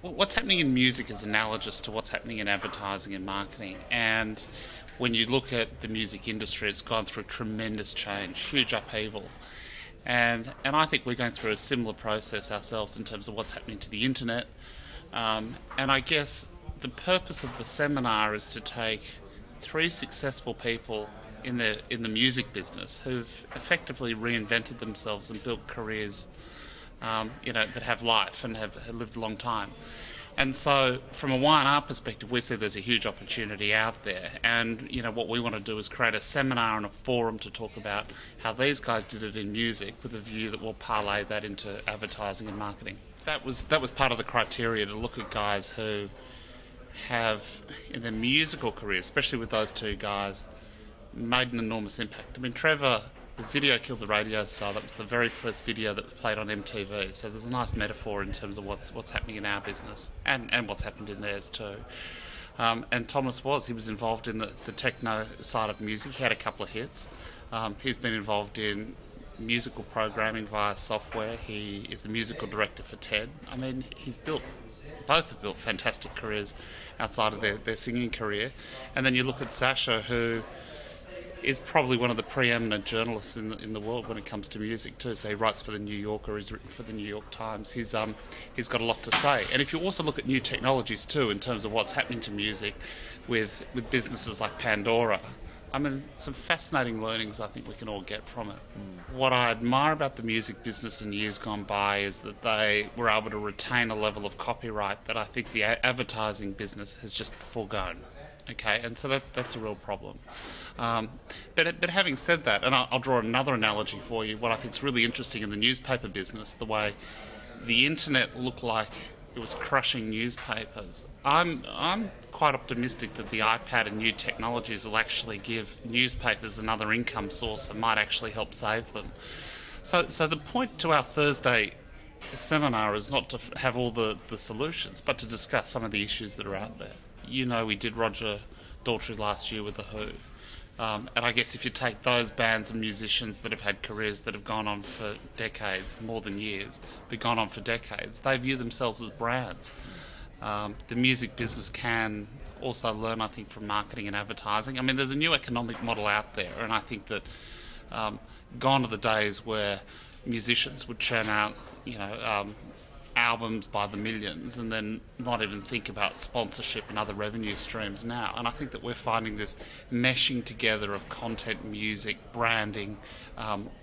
what's happening in music is analogous to what's happening in advertising and marketing. And when you look at the music industry, it's gone through tremendous change, huge upheaval. And I think we're going through a similar process ourselves in terms of what's happening to the internet. And I guess the purpose of the seminar is to take three successful people in the music business who've effectively reinvented themselves and built careers, that have life and have lived a long time. And so, from a Y&R perspective, we see there's a huge opportunity out there. And what we want to do is create a seminar and a forum to talk about how these guys did it in music, with a view that we'll parlay that into advertising and marketing. That was part of the criteria, to look at guys who have, in their musical career, especially with those two guys, made an enormous impact. I mean, Trevor, the video killed the radio star. That was the very first video that was played on MTV. So there's a nice metaphor in terms of what's happening in our business and what's happened in theirs too. And Thomas he was involved in the techno side of music. He had a couple of hits. He's been involved in musical programming via software. He is the musical director for TED. I mean, both have built fantastic careers outside of their singing career. And then you look at Sasha, who is probably one of the preeminent journalists in the world when it comes to music too. So he writes for the New Yorker, he's written for the New York Times. He's got a lot to say. And if you also look at new technologies too, in terms of what's happening to music with businesses like Pandora, I mean, some fascinating learnings I think we can all get from it. What I admire about the music business in years gone by is that they were able to retain a level of copyright that I think the advertising business has just foregone. Okay, and so that's a real problem. But having said that, and I'll draw another analogy for you, what I think is really interesting in the newspaper business, the way the internet looked like it was crushing newspapers. I'm quite optimistic that the iPad and new technologies will actually give newspapers another income source and might actually help save them. So the point to our Thursday seminar is not to have all the solutions, but to discuss some of the issues that are out there. We did Roger Daltrey last year with The Who. And I guess if you take those bands and musicians that have had careers that have gone on for decades, more than years, but gone on for decades, they view themselves as brands. The music business can also learn, I think, from marketing and advertising. I mean, there's a new economic model out there, and I think that gone are the days where musicians would churn out, albums by the millions and then not even think about sponsorship and other revenue streams now. And I think that we're finding this meshing together of content, music, branding,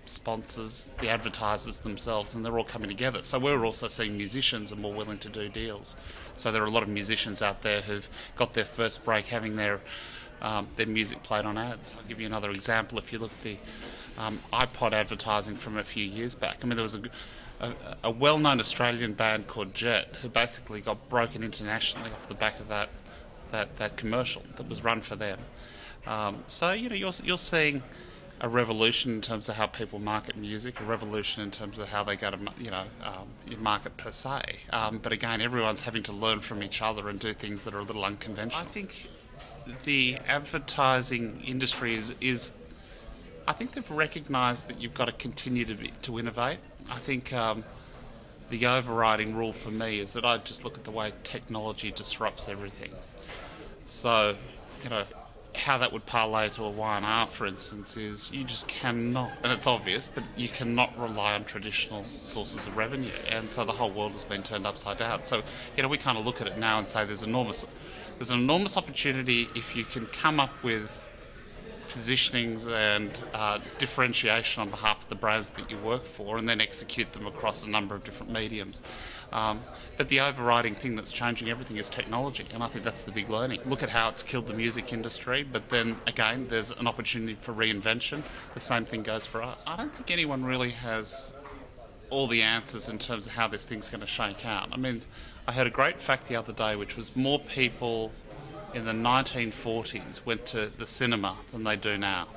sponsors, the advertisers themselves, and they're all coming together. So we're also seeing musicians are more willing to do deals. So there are a lot of musicians out there who've got their first break having their music played on ads. I'll give you another example. If you look at the iPod advertising from a few years back, I mean, there was a well-known Australian band called Jet who basically got broken internationally off the back of that commercial that was run for them. So you're seeing a revolution in terms of how people market music, a revolution in terms of how they go to market per se. But again, everyone's having to learn from each other and do things that are a little unconventional. I think the advertising industry is I think they've recognised that you've got to continue to innovate. I think the overriding rule for me is that I just look at the way technology disrupts everything. So, how that would parlay to a Y&R, for instance, is you just cannot, and it's obvious, but you cannot rely on traditional sources of revenue. And so the whole world has been turned upside down. So, we kind of look at it now and say there's an enormous opportunity if you can come up with positionings and differentiation on behalf of the brands that you work for and then execute them across a number of different mediums. But the overriding thing that's changing everything is technology, and I think that's the big learning. Look at how it's killed the music industry, but then again there's an opportunity for reinvention. The same thing goes for us. I don't think anyone really has all the answers in terms of how this thing's going to shake out. I mean, I heard a great fact the other day, which was more people in the 1940s went to the cinema than they do now.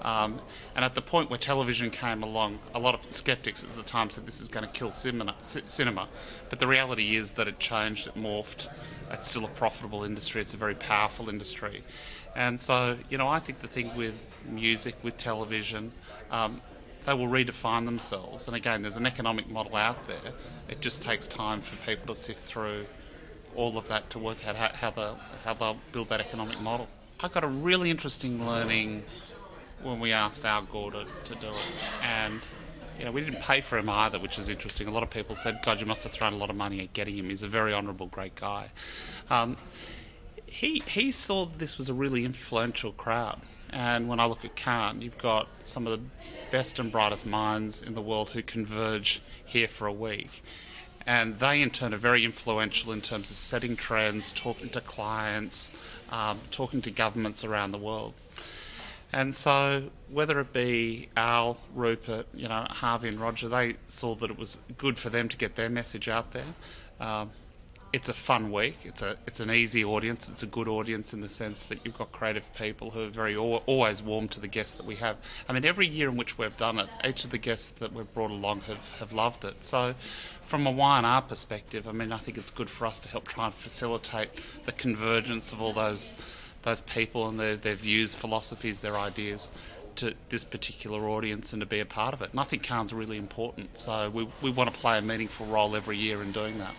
And at the point where television came along, a lot of skeptics at the time said this is going to kill cinema. But the reality is that it changed, it morphed. It's still a profitable industry. It's a very powerful industry. And so, I think the thing with music, with television, they will redefine themselves. And again, there's an economic model out there. It just takes time for people to sift through all of that to work out how they'll build that economic model. I got a really interesting learning when we asked Al Gore to do it, and we didn't pay for him either, which is interesting. A lot of people said, God, you must have thrown a lot of money at getting him. He's a very honourable, great guy. He saw that this was a really influential crowd. And when I look at Cannes, you've got some of the best and brightest minds in the world who converge here for a week. And they, in turn, are very influential in terms of setting trends, talking to clients, talking to governments around the world. And so, whether it be Al, Rupert, Harvey and Roger, they saw that it was good for them to get their message out there. It's a fun week. It's an easy audience. It's a good audience in the sense that you've got creative people who are always warm to the guests that we have. I mean, every year in which we've done it, each of the guests that we've brought along have loved it. So, from a Y&R perspective, I mean, I think it's good for us to help try and facilitate the convergence of all those people and their views, philosophies, their ideas to this particular audience and to be a part of it. And I think Cannes is really important. So we want to play a meaningful role every year in doing that.